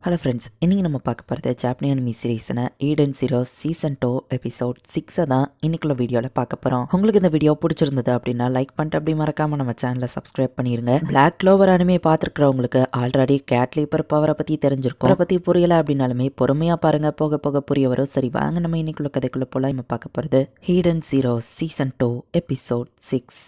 Hello friends, இன்றைக்கி நம்ம பார்க்க போகிறது ஜாப்பனீஸ் அனிமி சீரீஸான ஈடன் ஜீரோ சீசன் 2 எபிசோட் 6 தான் இன்னைக்குள்ள வீடியோவில் பார்க்க போகிறோம். உங்களுக்கு இந்த வீடியோ பிடிச்சிருந்தது அப்படின்னா லைக் பண்ணிட்டு அப்படி மறக்காமல் நம்ம சேனலை சப்ஸ்கிரைப் பண்ணிடுங்க. பிளாக் க்ளோவர் அனிமே பார்த்துருக்கிறவங்களுக்கு ஆல்ரெடி கேட் லீப்பர் பவரை பற்றி தெரிஞ்சிருக்கும். அதை பற்றி புரியலை அப்படின்னாலுமே பொறுமையாக பாருங்கள், போக போக புரிய வரும். சரி வாங்க நம்ம இன்னைக்குள்ள கதைக்குள்ளே போல நம்ம பார்க்க போகிறது ஈடன் ஜீரோ சீசன் 2 எபிசோட் 6.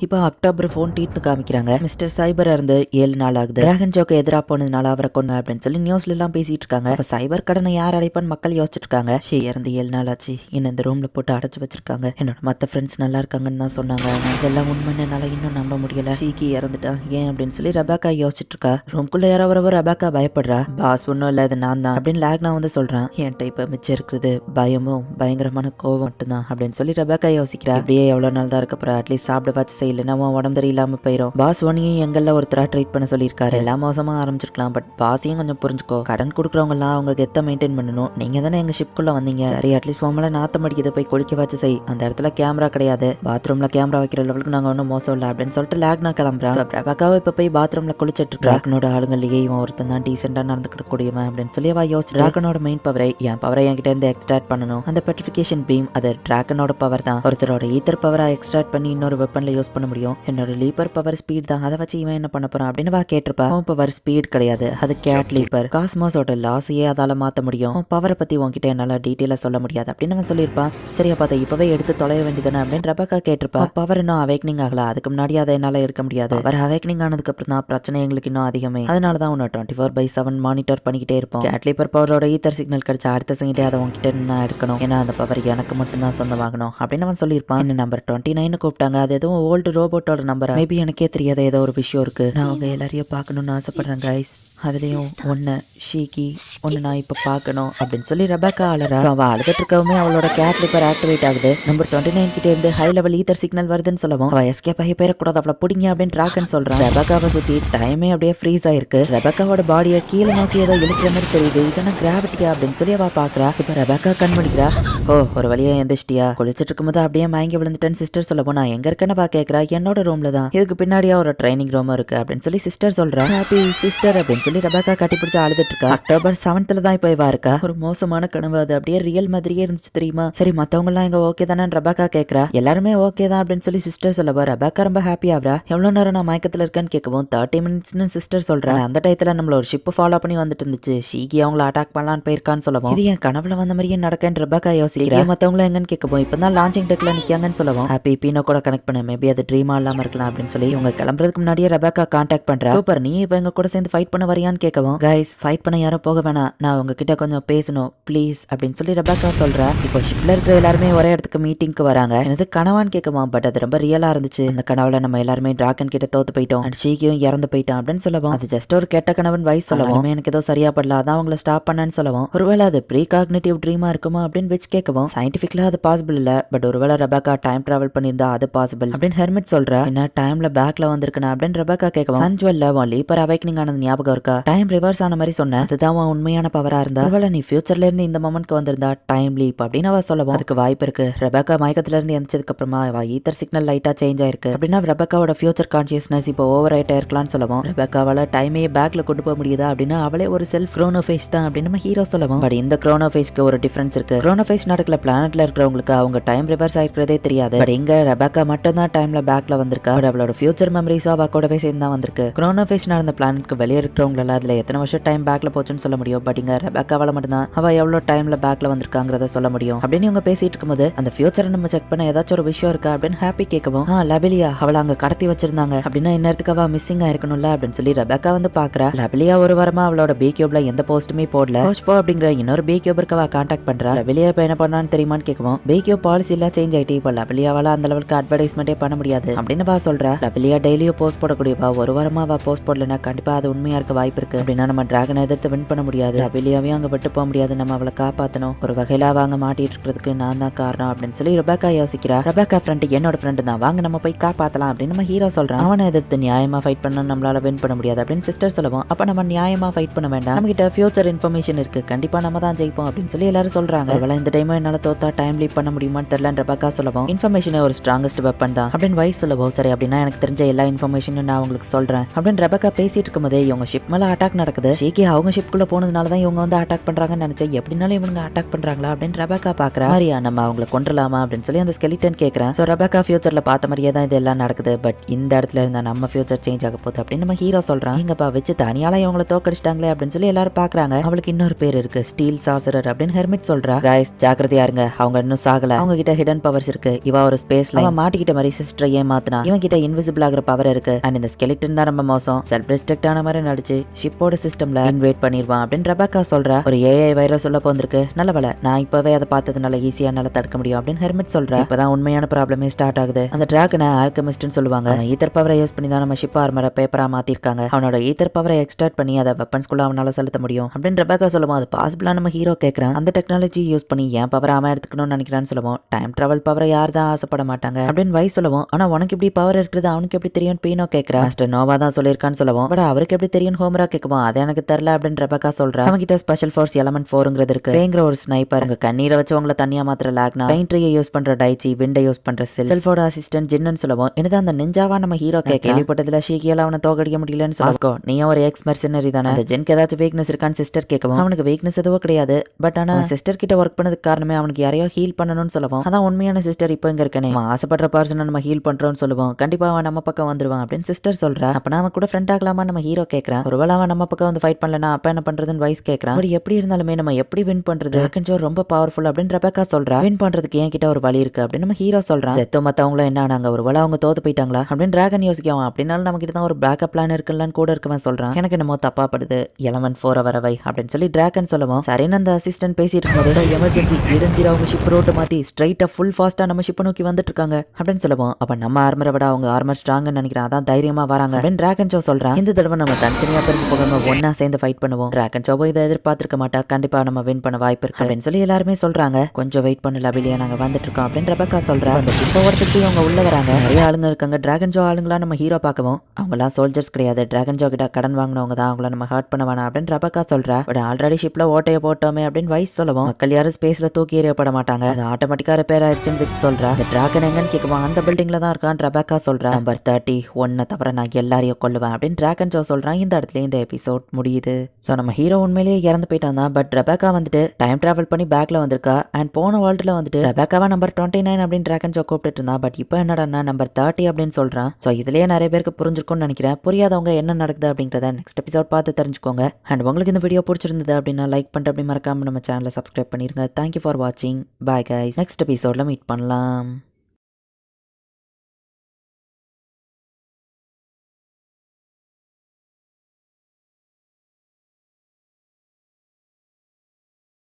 இப்போ அக்டோபர் 14 காமிக்கிறாங்க. மிஸ்டர் சைபர் இருந்து 7 நாள் ஆகுது. டிராகன் ஜோக்கு எதிராக போனதுனால அவரை கொண்டு அப்படின்னு சொல்லி நியூஸ்ல எல்லாம் பேசிட்டு இருக்காங்க. இப்போ சைபர் கடனை யார் அடைப்பான்னு மக்கள் யோசிச்சுட்டு இருக்காங்க. இறந்து 7 நாள் ஆச்சு, என்ன இந்த ரூம்ல போட்டு அடைச்சு வச்சிருக்காங்க. என்னோட மற்ற ஃப்ரெண்ட்ஸ் நல்லா இருக்காங்கன்னு தான் சொன்னாங்க. இதெல்லாம் உண்மைன்னு என்னால இன்னும் நம்ப முடியல. ஷீக்கி இறந்துட்டான் ஏன் அப்படின்னு சொல்லி ரெபேக்கா யோசிச்சுட்டு இருக்கா. ரூம்குள்ள யாரோ வரவோ ரெபேக்கா பயப்படுறா. பாஸ் ஒன்றும் இல்லை, இது நான் தான் அப்படின்னு லேக்னா வந்து சொல்றான். என்கிட்ட இப்போ மிச்சம் இருக்கிறது பயமும் பயங்கரமான கோவம் மட்டும்தான் அப்படின்னு சொல்லி ரெபேக்கா யோசிக்கிறா. அப்படியே எவ்வளோ நாள் தான் இருக்க போறா, அட்லீஸ்ட் சாப்பிட வச்சு இல்லைன்னா உடம்பு சரியில்லாம போயிடும். பாஸ் ஒன்னையும் எங்கெல்லாம் ஒருத்தரா ட்ரீட் பண்ண சொல்லியிருக்காரு. எல்லாம் மோசமா ஆரம்பிச்சிருக்கலாம், பட் பாஸையும் கொஞ்சம் புரிஞ்சுக்கோ. கடன் கொடுக்குறவங்க எல்லாம் அவங்க கெத்த மெயின்டைன் பண்ணணும். நீங்க தானே எங்க ஷிப்குள்ள வந்தீங்க, சரி அட்லீஸ்ட் உங்களை நாத்தம் அடிக்கிறது போய் குளிக்க வச்சு செய். அந்த இடத்துல கேமரா கிடையாது, பாத்ரூம்ல கேமரா வைக்கிற லெவலுக்கு நாங்க ஒன்றும் மோசம் இல்லை அப்படின்னு சொல்லிட்டு லேக்னா கிளம்புறான். பிரபாக்காவை இப்ப போய் பாத்ரூம்ல குளிச்சிட்டு இருக்கா. ராக்கனோட ஆளுங்களையே இவன் ஒருத்தன் தான் டீசெண்டா நடந்துக்கிட கூடியவன் அப்படின்னு சொல்லி அவ யோசிச்சு டிராகனோட மெயின் பவரை என் பவரை என்கிட்ட இருந்து எக்ஸ்ட்ராக்ட் பண்ணணும். அந்த பெட்ரிஃபிகேஷன் பீம் அது டிராகனோட பவர் தான். ஒருத்தரோட ஈத்தர் பவரா எக்ஸ்ட்ராக்ட் பண்ணி இன்னொரு வெப்பன்ல யூஸ் பண்ண முடியும். என்னோட லீப்பர் பவர் ஸ்பீட் தான், அதை வச்சு இவன் என்ன பண்ண போறான் அப்படின்னு வா கேட்டிருப்பா. உன் பவர் ஸ்பீட் கிடையாது, அது கேட் லீப்பர். காஸ்மோஸோட லாஸையே அதால மாத்த முடியும். உன் பவரை பத்தி உன்கிட்ட என்னால டீட்டெயிலா சொல்ல முடியாது அப்படின்னு அவன் சொல்லியிருப்பான். சரியா பார்த்தா இப்பவே எடுத்து தொலைய வேண்டியதானே அப்படின்னு ரெபேக்கா கேட்டிருப்பா. பவர் இன்னும் அவேக்னிங் ஆகல, அதுக்கு முன்னாடி அதை என்னால எடுக்க முடியாது. அவர் அவேக்னிங் ஆனதுக்கு அப்புறம் தான் பிரச்சனை எங்களுக்கு இன்னும் அதிகமே. அதனாலதான் உன்னை 24/7 மானிட்டர் பண்ணிக்கிட்டே இருப்போம். கேட் லீப்பர் பவரோட ஈத்தர் சிக்னல் கிடைச்சா அடுத்த செகண்டே அதை உன்கிட்ட நான் எடுக்கணும். ஏன்னா அந்த பவர் எனக்கு மட்டும் தான் சொந்தமாகணும் அப்படின்னு அவன் சொல்லியிருப்பான். என்ன நம்பர் 29 கூப்பிட்டாங்க. அது எதுவும் ஓல்டு ரோபோட்டோட நம்பர். மேபி எனக்கே தெரியாத ஏதோ ஒரு விஷயம் இருக்கு. நான் அவங்க எல்லாரையும் பார்க்கணும்னு ஆசைப்படுறேன் கைஸ். அதுலயும் ஒன்னு ஷீக்கி ஒன்னு நான் இப்ப பாக்கணும் அப்படின்னு சொல்லி ரெபேக்கா அழறா. அவ அழுதுட்டு இருக்கவுமே அவளோட கேட் லிப்பர் ஆக்டிவேட் ஆகுது. நம்பர் 29 கிட்ட இருந்து ஹை லெவல் ஈத்தர் சிக்னல் வருதுன்னு சொல்லவும் அவ எஸ்கேப் ஆகி போயிடக்கூடாது, அவளை பிடிங்க அப்படின்னு டிராகன் சொல்றான். ரெபேக்காவை சுத்தி டைமே அப்படியே ஃப்ரீஸ் ஆயிருக்கு. ரெபேக்காவோட பாடியை கீழே நோக்கி ஏதோ இழுக்கிற மாதிரி தெரியுது. இதெல்லாம் கிராவிட்டியா அப்படின்னு சொல்லி அவ பாக்குறா. இப்ப ரெபேக்கா கண் முடிக்கிறா. ஓ ஒரு வழியா எந்திரிச்சிட்டியா? குளிச்சிட்டு இருக்கும்போது அப்படியே மயங்கி விழுந்துட்டேன்னு சிஸ்டர் சொல்லவும் நான் எங்க இருக்கேன்னு பா கேட்கறா. என்னோட ரூம்ல தான், இதுக்கு பின்னாடியா ஒரு ட்ரைனிங் ரூம் இருக்கு அப்படின்னு சொல்லி சிஸ்டர் சொல்றா. ஹாப்பி சிஸ்டர் அப்படின்னு சொல்லி ரெபேக்கா கட்டி பிடிச்சு அழுதுட்டு இருக்கா. அக்டோபர் 7th தான் இப்ப இவா இருக்கா. ஒரு மோசமான கனவு, அது அப்படியே ரியல் மாதிரியே இருந்துச்சு தெரியுமா? சரி மத்தவங்க எல்லாம் இங்க ஓகே தானே ரெபேக்கா கேக்குறா. எல்லாருமே ஓகே தான் அப்படின்னு சொல்லி சிஸ்டர் சொல்லவா ரெபேக்கா ரொம்ப ஹாப்பி ஆகுறா. எவ்வளவு நேரம் நான் மயக்கத்துல இருக்கேன்னு கேட்கவும் 30 மினிட்ஸ்னு சிஸ்டர் சொல்றா. அந்த டயத்துல நம்மள ஒரு ஷிப் ஃபாலோ பண்ணி வந்துட்டு இருந்துச்சு, ஷீகி அவங்கள அட்டாக் பண்ணலான்னு போயிருக்கான்னு சொல்லவும் இது என் கனவுல வந்த மாதிரியே நடக்கன்னு ரெபேக்கா யோசிக்கிறா. மத்தவங்களும் எங்கன்னு கேட்கவும் இப்பதான் லான்ச்சிங் டெக்ல நிக்காங்கன்னு சொல்லவும் ஹாப்பி பீனோ கூட கனெக்ட் பண்ண, மேபி அது ட்ரீமா இல்லாம இருக்கலாம் அப்படின்னு சொல்லி இவங்க கிளம்புறதுக்கு முன்னாடியே ரெபேக்கா கான்டாக்ட் பண்றா. சூப்பர், நீ இப்ப எங்க கூட சேர்ந்து ஃபைட் பண்ண வரியான்னு கேட்கவும் கைஸ் ஃபைட் பண்ண யாரும் போக வேணாம், நான் உங்ககிட்ட கொஞ்சம் பேசணும் ப்ளீஸ் அப்படின்னு சொல்லி ரெபேக்கா சொல்றா. இப்போ ஷிப்ல இருக்கிற எல்லாருமே ஒரே இடத்துக்கு மீட்டிங்க்கு வராங்க. எனக்கு கனவான்னு கேட்குமா, பட் அது ரொம்ப ரியலா இருந்துச்சு. அந்த கனவுல நம்ம எல்லாருமே டிராகன் கிட்ட தோத்து போயிட்டோம், அண்ட் ஷீக்கியும் இறந்து போயிட்டான் அப்படின்னு சொல்லவும் அது ஜஸ்ட் ஒரு கெட்ட கனவன் வயசு சொல்லவும் எனக்கு ஏதோ சரியா படல, அதான் அவங்கள ஸ்டாப் பண்ணான்னு சொல்லவும் ஒருவேளை அது ப்ரீ காக்னிட்டிவ் ட்ரீமா இருக்குமா அப்படின்னு வச்சு கேட்கவும் சயின்டிபிக்லா அது பாசிபிள் இல்ல, பட் ஒருவேளை ரெபேக்கா டைம் டிராவல் பண்ணியிருந்தா அது பாசிபிள் அப்படின்னு ஹெர்மிட் சொல்றா. என்ன டைம்ல பேக்ல வந்திருக்கா அப்படின்னு ரெபேக்கா கேட்கவும் சன்ஜுவல்ல உன் லீப்பர் அவேக்னிங் ஆனது ஞாபகம் இருக்கா? டைம் ரிவர்ஸ் ஆன மாதிரி சொன்ன, அதுதான் உண்மையான பவரா இருந்தா ஒருவேளை நீ ஃபியூச்சர்ல இருந்து இந்த மொமெண்ட்க்கு வந்திருந்தா டைம் லீப் அப்படின்னு அவ சொல்லவும் அதுக்கு வாய்ப்பு இருக்கு. ரெபேக்கா மயக்கத்துல இருந்து எந்திரிச்சதுக்கு அப்புறமா அவ ஈத்தர் சிக்னல் லைட்டா சேஞ்ச் ஆயிருக்கு அப்படின்னா ரெபேக்காவோட ஃபியூச்சர் கான்சியஸ்னஸ் இப்போ ஓவர் ஆயிட்டா இருக்கலாம்னு சொல்லவும் ரெபேக்காவால டைமே பேக்ல கொண்டு போக முடியுதா அப்படின்னா அவளே ஒரு செல்ஃப் குரோனோஃபேஸ் தான் அப்படின்னு நம்ம ஹீரோ சொல்லவும் பட் இந்த குரோனோஃபேஸ்க்கு ஒரு டிஃபரன்ஸ் இருக்கு. குரோனோஃபேஸ் நடக்கல பிளானட்ல இருக்கிறவங்களுக்கு அவங்க டைம் ரிவர்ஸ் ஆயிருக்கிறதே தெரியாது, பட் இங்க ரெபேக்கா மட்டும் தான் டைம்ல பேக்ல வந்திருக்கா. அவளோட ஃபியூச்சர் மெமரிஸ் அவ கூடவே சேர்ந்து தான் வந்திருக்கு. குரோனோஃபேஸ் நடந்த பிளானட்க்கு வெளியே இருக்கிறவங்களால அதுல எத்தனை வருஷம் டைம் பேக்ல போச்சுன்னு சொல்ல முடியும், பட் இங்க ரெபேக்காவால மட்டும்தான் அவ எவ்வளவு டைம்ல பேக்ல வந்திருக்காங்கிறத சொல்ல முடியும் அப்படின்னு இவங்க பேசிட்டு இருக்கும்போது அந்த ஃபியூச்சரை நம்ம செக் பண்ண ஏதாச்சும் ஒரு விஷயம் இருக்கா அப்படின்னு ஹாப்பி கேட்கவும் லபிலியா அவளை அங்க கடத்தி வச்சிருந்தாங்க அப்படின்னா இன்னத்துக்கு அவ மிஸ்ஸிங் ஆயிருக்கணும்ல அப்படின்னு சொல்லி ரெபேக்கா வந்து பாக்குறா. லபிலியா ஒரு வாரமா அவளோட பி கியூப்ல எந்த போஸ்ட்டுமே போடல. போ அப்படிங்கிற இன்னொரு பி கியூபருக்கு அவ கான்டாக்ட் பண்றா. லபிலியா இப்ப என்ன பண்ணான்னு தெரியுமான்னு கேட்கவும் பி கியூப் பாலிசி எல்லாம் சேஞ்ச் ஆயிட்டு இப்போ லபிலியாவால அந்த அளவுக்கு அட்வர்டைஸ்மெண்டே பண்ண முடியாது அப்படின்னு பா சொல்றா. லபிலியா டெய்லியும் போஸ்ட் போடக்கூடியவா, ஒரு வாரமா அவ போஸ்ட் போடலன்னா கண்டிப்பா அது உண்மையா இருக்க வாய்ப்பு இருக்கு அப்படின்னா நம்ம டிராகனை எதிர்த்து வின் பண்ண முடியாது. லபிலியாவையும் அங்க விட்டு போக முடியாது, நம்ம அவளை காப்பாத்தணும். ஒரு வகையில வாங்க மாட்டிட்டு இருக்கிறதுக்கு நான் தான் காரணம் அப்படின்னு சொல்லி ரெபேக்கா யோசிக்கிறா. ரெபேக்கா ஃப்ரெண்ட் என்னோட ஃப்ரெண்டு தான், வாங்க நம்ம போய் காப்பாத்தலாம் அப்படின்னு நம்ம ஹீரோ சொல்றான். அவனை எதிர்த்து நியாயமா ஃபைட் பண்ண நம்மளால வின் பண்ண முடியாது அப்படின்னு சிஸ்டர் சொல்லவும் அப்ப நம்ம நியாயமா ஃபைட் பண்ண வேண்டாம், நம்ம கிட்ட ஃபியூச்சர் இன்ஃபர்மேஷன் இருக்கு, கண்டிப்பா நம்ம தான் ஜெயிப்போம் அப்படின்னு சொல்லி எல்லாரும் சொல்றாங்க. அவளை இந்த டைம் என்னால தோத்தா டைம் லீப் பண்ண முடியுமான்னு தெரியல ரெபேக்கா சொல்லவும் இன்ஃபர்மேஷன் ஒரு ஸ்ட்ராங்கஸ்ட் வெப்பன் தான் அப்படின்னு வைஸ் சொல்லவும் சரி அப்படின்னா எனக்கு தெரிஞ்ச எல்லா இன்ஃபர்மேஷனும் நான் உங்களுக்கு சொல்றேன் அப்படின்னு ரெபேக்கா பேசிட்டு இருக்கும்போதே இவங்க ஷிப் மேல அட்டாக் நடக்குது. ஷீக்கி அவங்க ஷிப்குள்ள போனதுனால தான் இவங்க வந்து அட்டாக் பண்றாங்கன்னு நினைச்சேன். எப்படினாலும் இவங்க அட்டாக் பண்றாங்களா அப்படின்னு ரெபேக்கா பாக்குறா. மாரியா நம்ம அவங்கள கொன்றலாமா அப்படின்னு சொல்லி அந்த ஸ்கெலிட்டன் கேக்குறேன். சோ ரெபேக்கா ஃபியூச்சர்ல பார்த்த மாதிரியே தான் இதெல்லாம் நடக்குது. பட் இந்த இடத்துல இருந்தா நம்ம ஃபியூச்சர் சேஞ்ச் ஆக போகுது அப்படின்னு நம்ம ஹீரோ சொல்றான். எங்கப்பா வச்சு தனியால இவங்கள தோக்கடிச்சிட்டாங்களே அப்படின்னு சொல்லி எல்லாரும் பாக்குறாங்க. அவளுக்கு இன்னொரு பேர் இருக்கு, ஸ்டீல் சாசரர் அப்படின்னு ஹெர்மிட் சொல்றா. கைஸ் ஜாக்கிரதையா இருங்க, அவங்க இன்னும் சாகல. அவங்க கிட்ட ஹிடன் பவர்ஸ் இருக்கு. இவ ஒரு ஸ்பேஸ்ல அவன் மாட்டிக்கிட்ட மாதிரி சிஸ்டரை ஏமாத்தினா. இவன் கிட்ட இன்விசிபிள் ஆகிற பவர் இருக்கு. அண்ட் இந்த ஸ்கெலிட்டன் தான் ரொம்ப மோசம். செல்ஃப் டிஸ்ட்ரக்ட் ஆன மாதிரி நடிச்சு ஷிப்போட சிஸ்டம்ல இன்வைட் பண்ணிடுவான் அப்படின்னு ரெபேக்கா சொல்றா. ஒரு ஏஐ வைரஸ் உள்ள போந்திருக்கு. நல்ல வேலை நான் இப்பவே அதை பார்த்ததுனால ஈஸியா என்னால தடுக்க முடியும் அப்படின்னு ஹெர்மிட் சொல்றா. இப்பதான் உண்மையான ப்ராப்ளமே ஸ்டார்ட் ஆகுது. அந்த டிராகனை ஆல்கெமிஸ்ட்னு சொல்லுவாங்க. ஈத்தர் பவரை யூஸ் பண்ணி தான் நம்ம ஷிப் ஆர்மரை பேப்பரா மாத்திருக்காங்க. அவனோட ஈத்தர் பவரை எக்ஸ்ட்ராக்ட் பண்ணி அதை வெப்பன்ஸ்குள்ள அவனால செலுத்த முடியும் அப்படின்னு ரெபேக்கா சொல்லுவோம். அது பாசிபிளா நம்ம ஹீரோ கேட்கறான். அந்த டெக்னாலஜி யூஸ் பண்ணி என் பவர் அவன் எடுத்துக்கணும்னு நினைக்கிறான்னு சொல்லுவோம். டைம் டிராவல் பவரை யார் தான் ஆசைப்பட மாட்டாங்க அப்படின்னு வை சொல்லுவோம். ஆனா உனக்கு இப்படி பவர் இருக்கிறது அவனுக்கு எப்படி தெரியும் பீனோ கேட்கறா. மாஸ்டர் நோவா தான் சொல்லியிருக்கான்னு சொல்லுவோம். பட் அவருக்கு எப்படி தெரியும் ஹோமரா கேட்குவோம். அது எனக்கு தெரியல அப்படின்னு ரெபேக்கா சொல்றா. அவங்க கிட்ட ஸ்பெஷல் ஃபோர்ஸ் எலமெண்ட் 4ங்கிறது இருக்கு. வேங்கிற ஒரு ஸ்னைப்பர், உங்க கண்ணீரை வச்சு உங்களை தனியா மாத்திர லாக்னா, பெயிண்ட்ரியை யூஸ் பண்ற டைச்சி, விண்டை யூஸ் பண்ற செல்ஃபோட அசிஸ்டன்ட் ஜின்னு சொல்லுவோம். என்னதான் அந்த நிஞ்சாவா நம்ம ஹீரோ கேள்விப்பட்டதுல ஷீக்கியால அவனை தோக்கடிக்க முடியலன்னு சொல்லுவாங்க. நீயும் ஒரு எக்ஸ் மெர்சனரி தானே, அந்த ஜென்க்கு ஏதாச்சும் வீக்னஸ் இருக்கான்னு சிஸ்டர் கேட்கவும் அவனுக்கு வீக்னஸ் எதுவும் கிடையாது. பட் ஆனா சிஸ்டர் கிட்ட ஒர்க் பண்ணதுக்கு காரணமே அவனுக்கு யாரையோ ஹீல் பண்ணணும்னு சொல்லுவோம். அதான் உண்மையான சிஸ்டர் இப்போ இங்க இருக்கனே, ஆசைப்படுற பர்சனை நம்ம ஹீல் பண்றோம்னு சொல்லுவோம். கண்டிப்பா அவன் நம்ம பக்கம் வந்துருவான் அப்படின்னு சிஸ்டர் சொல்றா. அப்ப நாம கூட ஃப்ரெண்ட் ஆகலாமா நம்ம ஹீரோ கேட்கறான். ஒருவேளை அவன் நம்ம பக்கம் வந்து ஃபைட் பண்ணலனா அப்ப என்ன பண்றதுன்னு வைஸ் கேட்கறான். அப்படி எப்படி இருந்தாலுமே நம்ம எப்படி வின் பண்றது, ராக்கன்ஜோ ரொம்ப பவர்ஃபுல் அப்படின்னு ரெபேக்கா சொல்றா. வின் பண்றதுக்கு என் கிட்ட ஒரு வழி இருக்கு அப்படின்னு நம்ம ஹீரோ சொல்றான். செத்தோ மத்தவங்களும் என்ன ஆனாங்க, ஒருவேளை அவங்க தோத்து போயிட்டாங்களா அப்படின்னு டிராகன் யோசிக்கவும். அப்படின்னாலும் நம்ம கிட்ட தான் ஒரு பேக்கப் பிளான் இருக்குல்லன்னு கூட இருக்கவன் சொல்றான். எனக்கு என்னமோ தப்பா படுது, எலமெண்ட் 4 வரவை அப்படின்னு சொல்லி டிராகன் சொல்லுவோம். சரின்னு அந்த அசிஸ்டன்ட் பேசிட்டு இருக்கும்போது எமர்ஜென்சி ஈடன் அவங்க ஷிப் ரோட்டை மாத்தி ஸ்ட்ரைட்டா ஃபுல் ஃபாஸ்டா நம்ம ஷிப்பை நோக்கி வந்துட்டு இருக்காங்க அப்படின்னு சொல்லுவோம். அப்ப நம்ம ஆர்மரை விட அவங்க ஆர்மர் ஸ்ட்ராங்னு நினைக்கிறேன், அதான் தைரியமா வராங்க அப்படின்னு டிராகன் ஷோ சொல்றான். இந்த தடவை நம்ம தனித்தனியா பிரிஞ்சு போகாம ஒன்னா சேர்ந்து ஃபைட் பண்ணுவோம். டிராகன் ஷோவை இதை எதிர்பார்த்திருக்க மாட்டா, கண்டிப்பா நம்ம வின் பண்ண வாய்ப்பு இருக்கு அப்படின்னு சொல்லி எல்லாருமே சொல்றாங்க. கொஞ்சம் வெயிட் பண்ணல அபிலியா, நாங்க வந்துட்டு இருக்கோம் அப்படின்னு ரெபேக்கா சொல்றா. அந்த ஷிப்பை ஒருத்தருக்கு அவங்க உள்ள வராங்க. நிறைய ஆளுங்க இருக்காங்க. டிராகன் ஷோ ஆளுங்களா நம்ம ஹீரோ பார்க்கவும் அவங்களாம் சோல்ஜர்ஸ் கிடையாது, டிராகன் ஷோ கிட்ட கடன் வாங்கினவங்க தான், அவங்கள நம்ம ஹர்ட் பண்ண வேணாம் அப்படின்னு ரெபேக்கா சொல்றா. பட் ஆல்ரெடி ஷிப்ல ஓட்டைய போட்டோமே அப்படின்னு வைஸ் சொல்லுவோம். மக்கள் யாரும் ஸ்பேஸ்ல தூக்கி எறியப்பட மாட்டாங்க, அது ஆட்டோமேட்டிக்கா ரிப்பேர் ஆயிடுச்சுன்னு வித் சொல்றா. இந்த டிராகன் எங்கன்னு கேட்குவான். அந்த பில்டிங்ல தான் இருக்கான் ரெபேக்கா சொல்றா. நம்பர் 31 தவிர நான் எல்லாரையும் கொல்லுவேன் அப்படின்னு டிராகன் ஷோ சொல்றான். இந்த இடத்துல இந்த எபிசோட் முடியுது. ஸோ நம்ம ஹீரோ உண்மையிலேயே இறந்து போயிட்டான் தான். பட் ரெபேக்கா வந்துட்டு டைம் டிராவல் பண்ணி பேக்ல வந்திருக்கா. அண்ட் போன வேர்ல்டுல வந்துட்டு ரெபேக்காவா நம்பர் 29 அப்படின்னு டிராகன் ஷோ கூப்பிட்டு இருந்தா. பட் இப்போ என்னடா நம்பர் 30 அப்படின்னு சொல்றான். ஸோ இதுலயே நிறைய பேருக்கு புரிஞ்சிருக்கும்னு நினைக்கிறேன். புரியாதவங்க என்ன நடக்குது அப்படிங்கிறத நெக்ஸ்ட் எபிசோட் பார்த்து தெரிஞ்சுக்கோங்க. அண்ட் உங்களுக்கு இந்த வீடியோ பிடிச்சிருந்தது அப்படின்னா லைக் பண்ணிட்டு அப்படி மறக்காம நம்ம சேனலை சப்ஸ்கிரைப் பண்ணிருங்க. தேங்க்யூ ஃபார் வாட்சிங். Bye guys. நெக்ஸ்ட் எபிசோட்ல மீட் பண்ணலாம்.